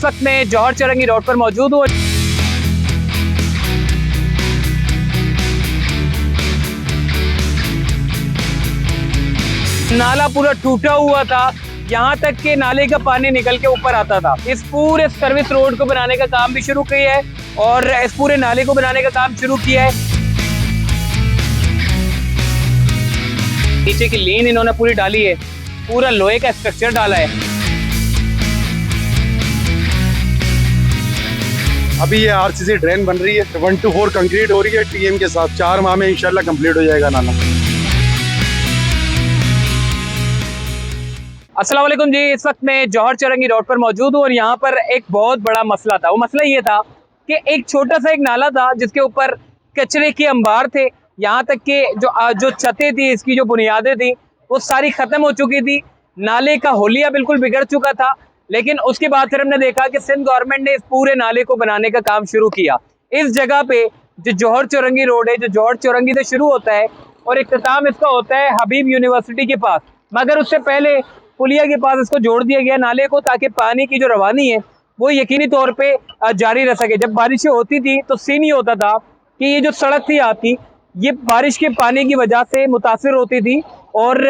इस वक्त मैं जौहर चौरंगी रोड पर मौजूद हूँ। नाला पूरा टूटा हुआ था, यहाँ तक कि नाले का पानी निकल के ऊपर आता था। इस पूरे सर्विस रोड को बनाने का काम भी शुरू किया है और इस पूरे नाले को बनाने का काम शुरू किया है। नीचे की लेन इन्होंने पूरी डाली है, पूरा लोहे का स्ट्रक्चर डाला है। अभी ये आरसीसी ड्रेन बन रही है, 1 to 4 कंक्रीट हो रही है टीएम के साथ। 4 माह में इंशाल्लाह कंप्लीट हो जाएगा नाला। अस्सलाम वालेकुम जी, इस वक्त मैं जौहर चौरंगी रोड पर मौजूद हूँ और यहाँ पर एक बहुत बड़ा मसला था। वो मसला ये था कि एक छोटा सा एक नाला था जिसके ऊपर कचरे के अंबार थे। यहाँ तक कि जो छतें थी, इसकी जो बुनियादें थी, वो सारी खत्म हो चुकी थी। नाले का होलिया बिल्कुल बिगड़ चुका था। लेकिन उसके बाद फिर हमने देखा कि सिंध गवर्नमेंट ने इस पूरे नाले को बनाने का काम शुरू किया। इस जगह पे जो जौहर चौरंगी रोड है, जो जौहर चौरंगी से शुरू होता है और इख्तिताम इसका होता है हबीब यूनिवर्सिटी के पास, मगर उससे पहले पुलिया के पास इसको जोड़ दिया गया नाले को, ताकि पानी की जो रवानी है वो यकीनी तौर पे जारी रह सके। जब बारिशें होती थी तो सीन ये होता था कि ये जो सड़क थी आपकी, ये बारिश के पानी की वजह से मुतासिर होती थी और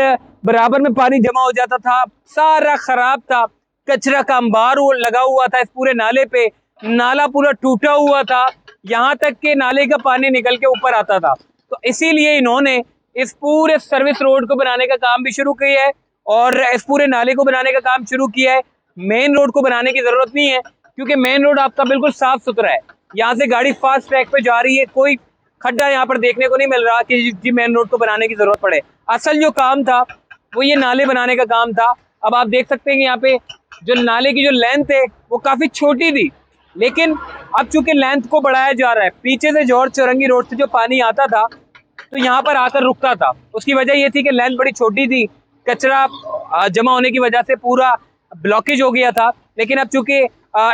बराबर में पानी जमा हो जाता था, सारा खराब था। कचरा का अंबार वो लगा हुआ था इस पूरे नाले पे। नाला पूरा टूटा हुआ था, यहाँ तक कि नाले का पानी निकल के ऊपर आता था। तो इसीलिए इन्होंने इस पूरे सर्विस रोड को बनाने का काम भी शुरू किया है और इस पूरे नाले को बनाने का काम शुरू किया है। मेन रोड को बनाने की जरूरत नहीं है, क्योंकि मेन रोड आपका बिल्कुल साफ सुथरा है। यहाँ से गाड़ी फास्ट ट्रैक पे जा रही है, कोई खड्डा यहाँ पर देखने को नहीं मिल रहा कि जी मेन रोड को बनाने की जरूरत पड़े। असल जो काम था वो ये नाले बनाने का काम था। अब आप देख सकते हैं कि यहाँ पे जो नाले की जो लेंथ है वो काफी छोटी थी, लेकिन अब चूंकि लेंथ को बढ़ाया जा रहा है, पीछे से जौहर चौरंगी रोड से जो पानी आता था तो यहाँ पर आकर रुकता था। उसकी वजह ये थी कि लेंथ बड़ी छोटी थी, कचरा जमा होने की वजह से पूरा ब्लॉकेज हो गया था। लेकिन अब चूंकि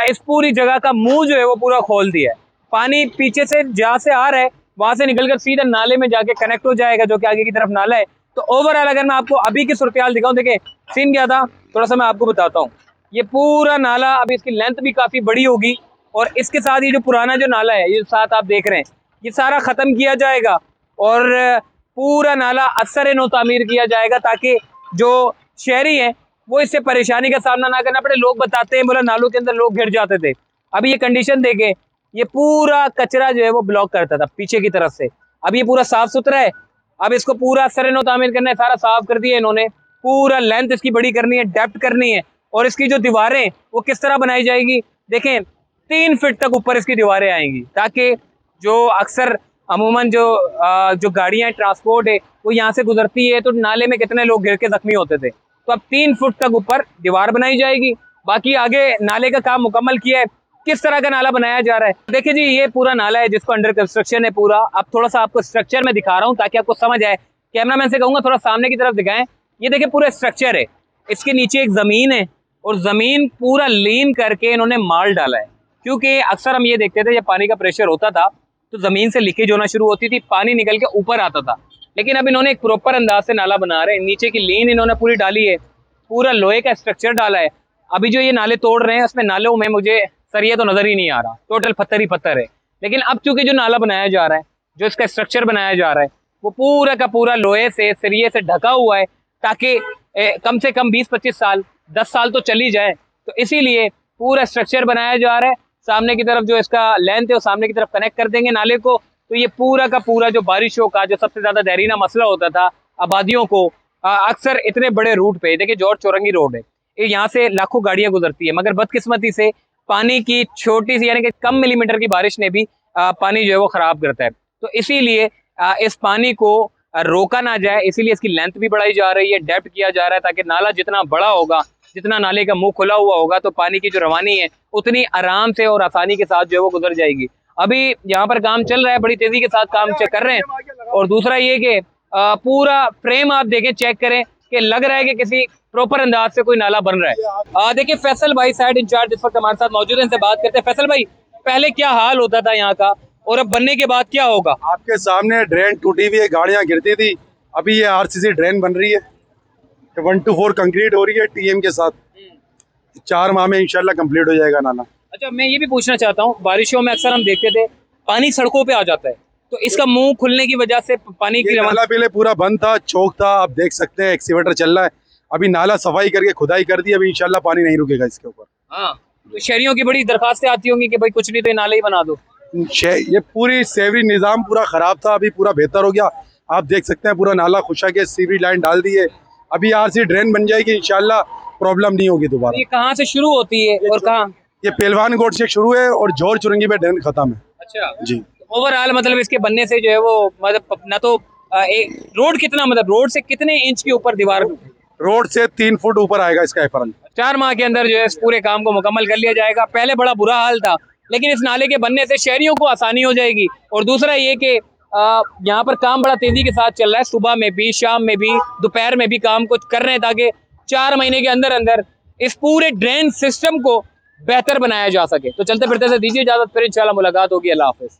इस पूरी जगह का मुंह जो है वो पूरा खोल दिया है, पानी पीछे से जहाँ से आ रहा है वहां से निकलकर सीधा नाले में जाके कनेक्ट हो जाएगा, जो कि आगे की तरफ नाला है। तो ओवरऑल अगर मैं आपको अभी की सूरत दिखाऊं, देखिए सीन क्या था, थोड़ा सा मैं आपको बताता हूँ। ये पूरा नाला, अभी इसकी लेंथ भी काफी बड़ी होगी और इसके साथ ये जो पुराना जो नाला है, ये साथ आप देख रहे हैं, ये सारा खत्म किया जाएगा और पूरा नाला असर नो तामीर किया जाएगा, ताकि जो शहरी हैं वो इससे परेशानी का सामना ना करना पड़े। लोग बताते हैं बोला नालों के अंदर लोग गिर जाते थे। अभी ये कंडीशन देखे, ये पूरा कचरा जो है वो ब्लॉक करता था पीछे की तरफ से। अब ये पूरा साफ सुथरा है। अब इसको पूरा असर नो तामीर करना है, सारा साफ कर दिया इन्होंने। पूरा लेंथ इसकी बड़ी करनी है, डेप्थ करनी है और इसकी जो दीवारें वो किस तरह बनाई जाएगी, देखें 3 फीट तक ऊपर इसकी दीवारें आएंगी, ताकि जो अक्सर अमूमन जो गाड़ियां ट्रांसपोर्ट है वो यहाँ से गुजरती है तो नाले में कितने लोग गिर के जख्मी होते थे। तो अब 3 फुट तक ऊपर दीवार बनाई जाएगी। बाकी आगे नाले का काम मुकम्मल किया है। किस तरह का नाला बनाया जा रहा है, देखिए जी, ये पूरा नाला है जिसको अंडर कंस्ट्रक्शन है पूरा। अब थोड़ा सा आपको स्ट्रक्चर में दिखा रहा हूँ ताकि आपको समझ आए। कैमरामैन से कहूँगा थोड़ा सामने की तरफ दिखाएं। ये देखिए पूरा स्ट्रक्चर है, इसके नीचे एक जमीन है और जमीन पूरा लीन करके इन्होंने माल डाला है। क्योंकि अक्सर हम ये देखते थे जब पानी का प्रेशर होता था तो जमीन से लीकेज होना शुरू होती थी, पानी निकल के ऊपर आता था। लेकिन अब इन्होंने एक प्रॉपर अंदाज से नाला बना रहे हैं। नीचे की लीन इन्होंने पूरी डाली है, पूरा लोहे का स्ट्रक्चर डाला है। अभी जो ये नाले तोड़ रहे हैं उसमें नालों में मुझे सरिया तो नजर ही नहीं आ रहा, टोटल पत्थर ही पत्थर है। लेकिन अब चूंकि जो नाला बनाया जा रहा है, जो इसका स्ट्रक्चर बनाया जा रहा है, वो पूरा का पूरा लोहे से सरिये से ढका हुआ है, ताकि कम से कम 20-25 साल 10 साल तो चली जाए। तो इसीलिए पूरा स्ट्रक्चर बनाया जा रहा है। सामने की तरफ जो इसका लेंथ है वो सामने की तरफ कनेक्ट कर देंगे नाले को। तो ये पूरा का पूरा जो बारिशों का जो सबसे ज्यादा देरीना मसला होता था आबादियों को, अक्सर इतने बड़े रूट पे, देखिए जौहर चौरंगी रोड है, यहाँ से लाखों गाड़ियां गुजरती है, मगर बदकिस्मती से पानी की छोटी सी यानी कि कम मिलीमीटर की बारिश ने भी पानी जो है वो खराब करता है। तो इसीलिए इस पानी को रोका ना जाए, इसीलिए इसकी लेंथ भी बढ़ाई जा रही है, डेप्थ किया जा रहा है, ताकि नाला जितना बड़ा होगा, जितना नाले का मुंह खुला हुआ होगा, तो पानी की जो रवानी है उतनी आराम से और आसानी के साथ जो है वो गुजर जाएगी। अभी यहाँ पर काम चल रहा है, बड़ी तेजी के साथ काम चेक कर रहे हैं। और दूसरा ये कि पूरा फ्रेम आप देखें, चेक करें कि लग रहा है कि किसी प्रॉपर अंदाज से कोई नाला बन रहा है। देखिए फैसल भाई साइड इंचार्ज इस वक्त हमारे साथ मौजूद है, इनसे बात करते हैं। फैसल भाई, पहले क्या हाल होता था यहाँ का और अब बनने के बाद क्या होगा? आपके सामने ड्रेन टूटी हुई है, गाड़ियां गिरती थी। अभी ये आरसीसी ड्रेन बन रही है, 1 to 4 कंक्रीट हो रही है टीएम के साथ। 4 माह में इंशाल्लाह कंप्लीट हो जाएगा नाला। अच्छा, मैं ये भी पूछना चाहता हूँ, बारिशों में अक्सर हम देखते थे पानी सड़कों पे आ जाता है, तो इसका मुंह खुलने की वजह से पानी की ये रवान। नाला पहले पूरा बंद था, चौक था, आप देख सकते हैं एक्सीवेटर चल रहा है। अभी नाला सफाई करके खुदाई कर दी, अभी इंशाल्लाह पानी नहीं रुकेगा इसके ऊपर। हाँ, तो शहरियों की बड़ी दरखास्तें आती होंगी कि भाई कुछ नहीं तो ये नाले ही बना दो। ये पूरी सेवरी निज़ाम पूरा खराब था, अभी पूरा बेहतर हो गया। आप देख सकते हैं पूरा नाला खुशा के सीवरी लाइन डाल दी है। अभी आरसी ड्रेन बन जाएगी, इंशाल्लाह प्रॉब्लम नहीं होगी दोबारा। ये कहाँ से शुरू होती है और कहाँ? ये पहलवान गोड से शुरू है और जोर चुरंगी पे ड्रेन खत्म है। अच्छा, जी, ओवरऑल मतलब इसके बनने से जो है वो मतलब ना तो एक रोड कितना, मतलब रोड से कितने इंच के ऊपर दीवार? रोड से 3 फुट ऊपर आएगा इसका एफरन। 4 माह के अंदर जो है इस पूरे काम को मुकम्मल कर लिया जाएगा। पहले बड़ा बुरा हाल था, लेकिन इस नाले के बनने से शहरियों को आसानी हो जाएगी। और दूसरा ये कि यहाँ पर काम बड़ा तेजी के साथ चल रहा है, सुबह में भी, शाम में भी, दोपहर में भी काम कुछ कर रहे हैं ताकि 4 महीने के अंदर अंदर इस पूरे ड्रेन सिस्टम को बेहतर बनाया जा सके। तो चलते फिरते से दीजिए इजाजत, फिर इंशाल्लाह मुलाकात होगी। अल्लाह हाफिज।